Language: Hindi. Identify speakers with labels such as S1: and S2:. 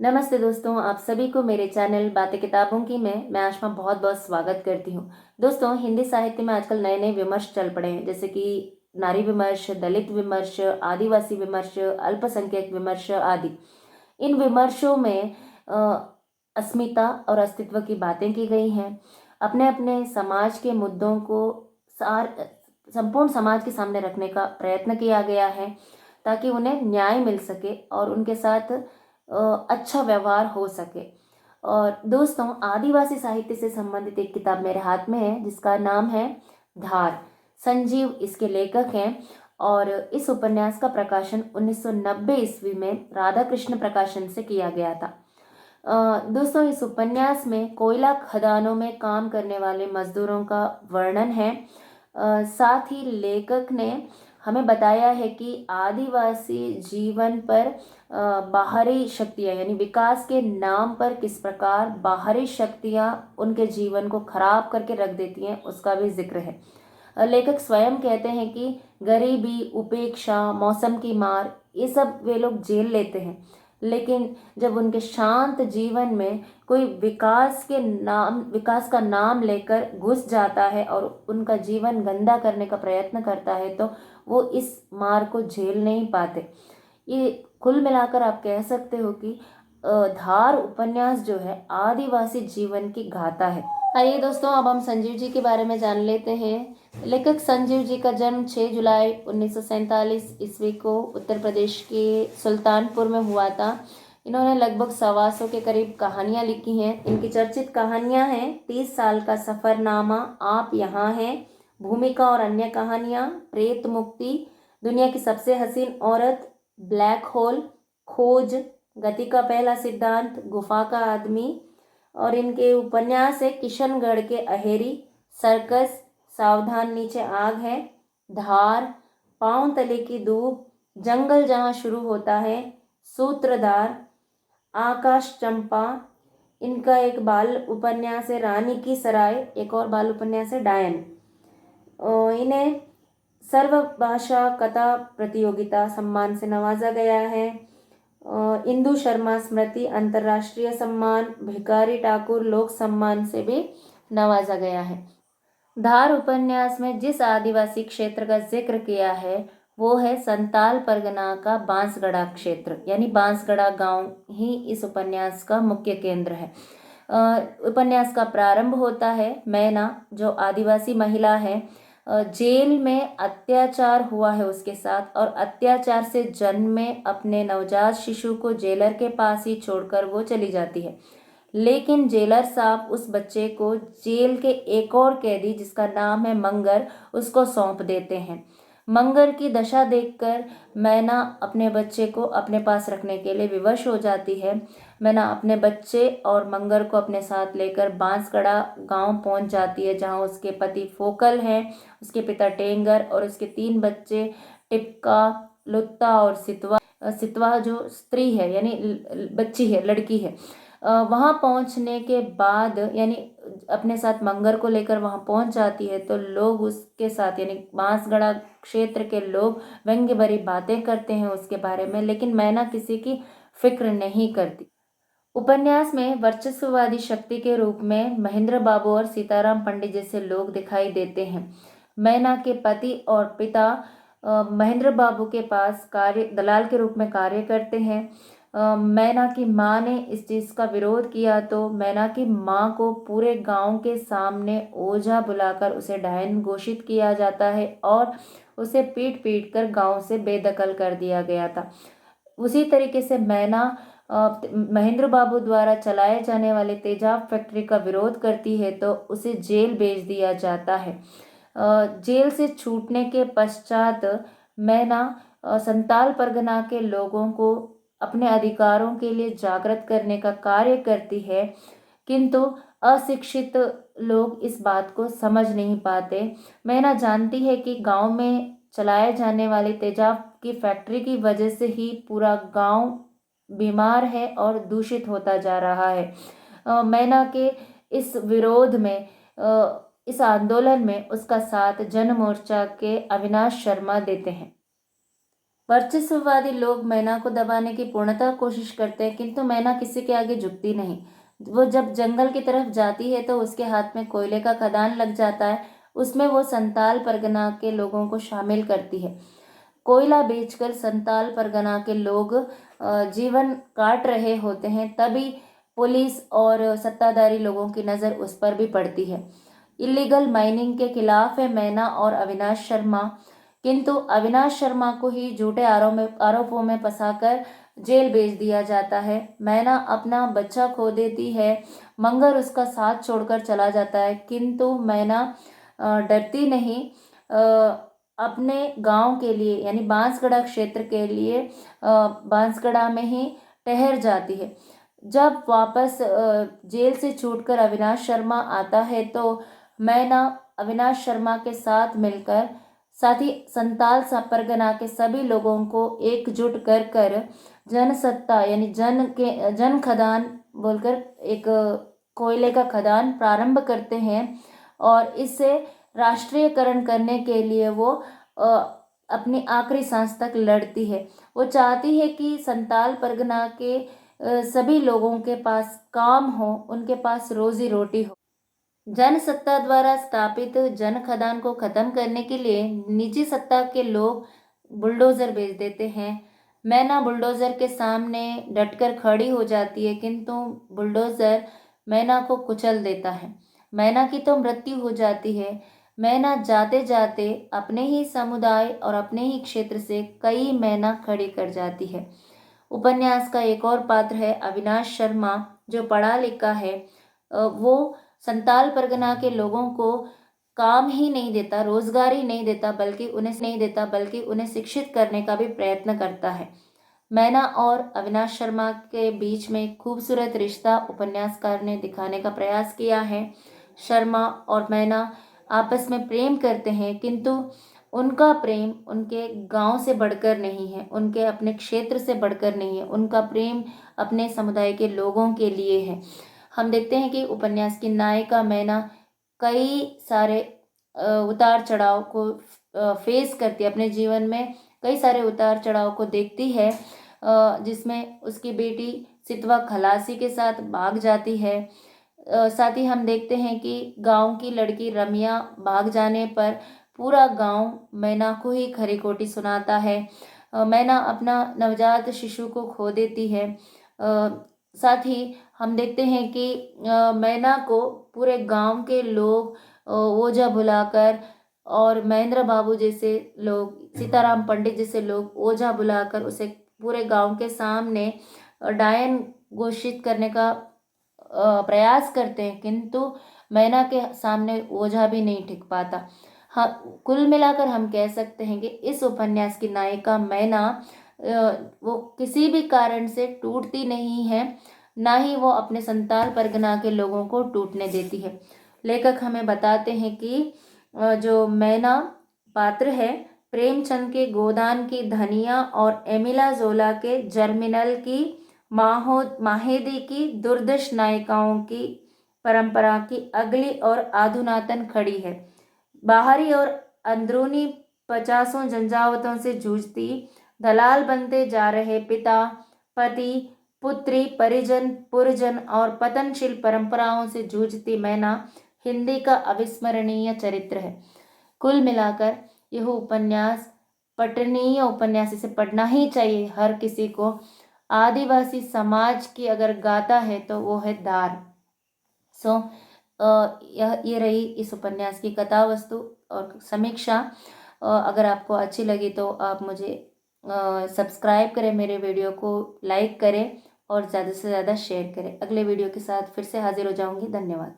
S1: नमस्ते दोस्तों, आप सभी को मेरे चैनल बातें किताबों की मैं आशमा बहुत बहुत स्वागत करती हूँ। दोस्तों, हिंदी साहित्य में आजकल नए नए विमर्श चल पड़े हैं, जैसे कि नारी विमर्श, दलित विमर्श, आदिवासी विमर्श, अल्पसंख्यक विमर्श आदि। इन विमर्शों में अस्मिता और अस्तित्व की बातें की गई हैं। अपने अपने समाज के मुद्दों को सार संपूर्ण समाज के सामने रखने का प्रयत्न किया गया है, ताकि उन्हें न्याय मिल सके और उनके साथ अच्छा व्यवहार हो सके। और दोस्तों, आदिवासी साहित्य से संबंधित एक किताब मेरे हाथ में है, जिसका नाम है धार। संजीव इसके लेखक हैं और इस उपन्यास का प्रकाशन 1990 ईस्वी में राधा कृष्ण प्रकाशन से किया गया था। दोस्तों, इस उपन्यास में कोयला खदानों में काम करने वाले मजदूरों का वर्णन है। साथ ही लेखक ने हमें बताया है कि आदिवासी जीवन पर बाहरी शक्तियाँ यानी विकास के नाम पर किस प्रकार बाहरी शक्तियाँ उनके जीवन को खराब करके रख देती हैं, उसका भी जिक्र है। लेखक स्वयं कहते हैं कि गरीबी, उपेक्षा, मौसम की मार, ये सब वे लोग झेल लेते हैं, लेकिन जब उनके शांत जीवन में कोई विकास का नाम लेकर घुस जाता है और उनका जीवन गंदा करने का प्रयत्न करता है, तो वो इस मार को झेल नहीं पाते। ये कुल मिलाकर आप कह सकते हो कि धार उपन्यास जो है आदिवासी जीवन की गाथा है। आइए दोस्तों, अब हम संजीव जी के बारे में जान लेते हैं। लेखक संजीव जी का जन्म 6 जुलाई 1947 ईस्वी को उत्तर प्रदेश के सुल्तानपुर में हुआ था। इन्होंने लगभग 125 के करीब कहानियां लिखी हैं। इनकी चर्चित कहानियां हैं 30 साल का सफरनामा, आप यहाँ हैं, भूमिका और अन्य कहानियां, प्रेत मुक्ति, दुनिया की सबसे हसीन औरत, ब्लैक होल, खोज, गति का पहला सिद्धांत, गुफा का आदमी। और इनके उपन्यास है किशनगढ़ के अहेरी, सर्कस, सावधान नीचे आग है, धार, पांव तले की धूप, जंगल जहां शुरू होता है, सूत्रधार, आकाश चंपा। इनका एक बाल उपन्यास है रानी की सराय, एक और बाल उपन्यास है डायन। इन्हें सर्वभाषा कथा प्रतियोगिता सम्मान से नवाजा गया है। इंदु शर्मा स्मृति अंतर्राष्ट्रीय सम्मान, भिकारी ठाकुर लोक सम्मान से भी नवाजा गया है। धार उपन्यास में जिस आदिवासी क्षेत्र का जिक्र किया है वो है संताल परगना का बांसगढ़ा क्षेत्र, यानी बांसगढ़ा गांव ही इस उपन्यास का मुख्य केंद्र है। उपन्यास का प्रारंभ होता है मैना, जो आदिवासी महिला है, जेल में अत्याचार हुआ है उसके साथ, और अत्याचार से जन्मे अपने नवजात शिशु को जेलर के पास ही छोड़कर वो चली जाती है। लेकिन जेलर साहब उस बच्चे को जेल के एक और कैदी, जिसका नाम है मंगर, उसको सौंप देते हैं। मंगर की दशा देखकर मैना अपने बच्चे को अपने पास रखने के लिए विवश हो जाती है। मैना अपने बच्चे और मंगर को अपने साथ लेकर बांसगढ़ा गांव पहुंच जाती है, जहां उसके पति फोकल हैं, उसके पिता टेंगर और उसके 3 बच्चे टिपका, लुत्ता और सितवा। सितवा जो स्त्री है यानी बच्ची है, लड़की है। वहाँ पहुँचने के बाद यानी अपने साथ मंगर को लेकर वहाँ पहुँच जाती है, तो लोग उसके साथ यानी बांसगढ़ा क्षेत्र के लोग व्यंग्य भरी बातें करते हैं उसके बारे में, लेकिन मैना किसी की फिक्र नहीं करती। उपन्यास में वर्चस्ववादी शक्ति के रूप में महेंद्र बाबू और सीताराम पंडित जैसे लोग दिखाई देते हैं। मैना के पति और पिता महेंद्र बाबू के पास दलाल के रूप में कार्य करते हैं। मैना की माँ ने इस चीज़ का विरोध किया, तो मैना की माँ को पूरे गांव के सामने ओझा बुलाकर उसे डायन घोषित किया जाता है और उसे पीट पीट कर गांव से बेदखल कर दिया गया था। उसी तरीके से मैना महेंद्र बाबू द्वारा चलाए जाने वाले तेजाब फैक्ट्री का विरोध करती है, तो उसे जेल भेज दिया जाता है। जेल से छूटने के पश्चात मैना संताल परगना के लोगों को अपने अधिकारों के लिए जागृत करने का कार्य करती है, किंतु अशिक्षित लोग इस बात को समझ नहीं पाते। मैना जानती है कि गांव में चलाए जाने वाली तेजाब की फैक्ट्री की वजह से ही पूरा गांव बीमार है और दूषित होता जा रहा है। मैना के इस विरोध में, इस आंदोलन में उसका साथ जन मोर्चा के अविनाश शर्मा देते हैं। वर्चस्ववादी लोग मैना को दबाने की पूर्णतः कोशिश करते हैं, किंतु मैना किसी के आगे झुकती नहीं। वो जब जंगल की तरफ जाती है तो उसके हाथ में कोयले का खदान लग जाता है। उसमें वो संताल परगना के लोगों को शामिल करती है। कोयला बेचकर संताल परगना के लोग जीवन काट रहे होते हैं, तभी पुलिस और सत्ताधारी लोगों की नज़र उस पर भी पड़ती है। इलीगल माइनिंग के खिलाफ है मैना और अविनाश शर्मा, किंतु अविनाश शर्मा को ही झूठे आरोपों में फंसाकर जेल भेज दिया जाता है। मैना अपना बच्चा खो देती है, मंगर उसका साथ छोड़कर चला जाता है, किंतु मैना डरती नहीं, अपने गांव के लिए यानी बांसगढ़ा क्षेत्र के लिए बांसगढ़ा में ही ठहर जाती है। जब वापस जेल से छूटकर अविनाश शर्मा आता है तो मैना अविनाश शर्मा के साथ मिलकर साथ ही संताल परगना के सभी लोगों को एकजुट कर कर जनसत्ता यानी जन खदान बोलकर एक कोयले का खदान प्रारंभ करते हैं, और इससे राष्ट्रीयकरण करने के लिए वो अपनी आखिरी सांस तक लड़ती है। वो चाहती है कि संताल परगना के सभी लोगों के पास काम हो, उनके पास रोजी रोटी हो। जनसत्ता द्वारा स्थापित जन खदान को खत्म करने के लिए निजी सत्ता के लोग बुलडोजर भेज देते हैं। मैना बुलडोजर के सामने डटकर खड़ी हो जाती है, किंतु बुलडोजर मैना को कुचल देता है। मैना की तो मृत्यु हो जाती है। मैना जाते जाते अपने ही समुदाय और अपने ही क्षेत्र से कई मैना खड़ी कर जाती है। उपन्यास का एक और पात्र है अविनाश शर्मा, जो पढ़ा लिखा है। वो संताल परगना के लोगों को काम ही नहीं देता, रोजगार ही नहीं देता, बल्कि उन्हें शिक्षित करने का भी प्रयत्न करता है। मैना और अविनाश शर्मा के बीच में खूबसूरत रिश्ता उपन्यासकार ने दिखाने का प्रयास किया है। शर्मा और मैना आपस में प्रेम करते हैं, किंतु उनका प्रेम उनके गांव से बढ़कर नहीं है, उनके अपने क्षेत्र से बढ़कर नहीं है। उनका प्रेम अपने समुदाय के लोगों के लिए है। हम देखते हैं कि उपन्यास की नायिका मैना कई सारे उतार चढ़ाव को फेस करती है अपने जीवन में, कई सारे उतार चढ़ाव को देखती है, जिसमें उसकी बेटी सितवा खलासी के साथ भाग जाती है। साथ ही हम देखते हैं कि गांव की लड़की रमिया भाग जाने पर पूरा गांव मैना को ही खरी खोटी सुनाता है। मैना अपना नवजात शिशु को खो देती है। साथ ही हम देखते हैं कि मैना को पूरे गांव के लोग ओझा बुलाकर, और महेंद्र बाबू जैसे लोग, सीताराम पंडित जैसे लोग ओझा बुलाकर उसे पूरे गांव के सामने डायन घोषित करने का प्रयास करते हैं, किंतु मैना के सामने ओझा भी नहीं टिक पाता। हाँ, कुल मिलाकर हम कह सकते हैं कि इस उपन्यास की नायिका मैना वो किसी भी कारण से टूटती नहीं है, ना ही वो अपने संताल परगना के लोगों को टूटने देती है। लेखक हमें बताते हैं कि जो मैना पात्र है प्रेमचंद के गोदान की धनिया और एमिला जोला के जर्मिनल की माहेदी की दुर्दश नायिकाओं की परंपरा की अगली और अधुनातन खड़ी है। बाहरी और अंदरूनी 50 झंझावतों से जूझती, दलाल बनते जा रहे पिता, पति, पुत्री, परिजन, पुरजन और पतनशील परंपराओं से जूझती मैना हिंदी का अविस्मरणीय चरित्र है। कुल मिलाकर यह उपन्यास पठनीय उपन्यास, इसे पढ़ना ही चाहिए हर किसी को। आदिवासी समाज की अगर गाथा है तो वो है धार। सो ये रही इस उपन्यास की कथा वस्तु और समीक्षा। अगर आपको अच्छी लगी तो आप मुझे सब्सक्राइब करें, मेरे वीडियो को लाइक करें और ज़्यादा से ज़्यादा शेयर करें। अगले वीडियो के साथ फिर से हाजिर हो जाऊंगी। धन्यवाद।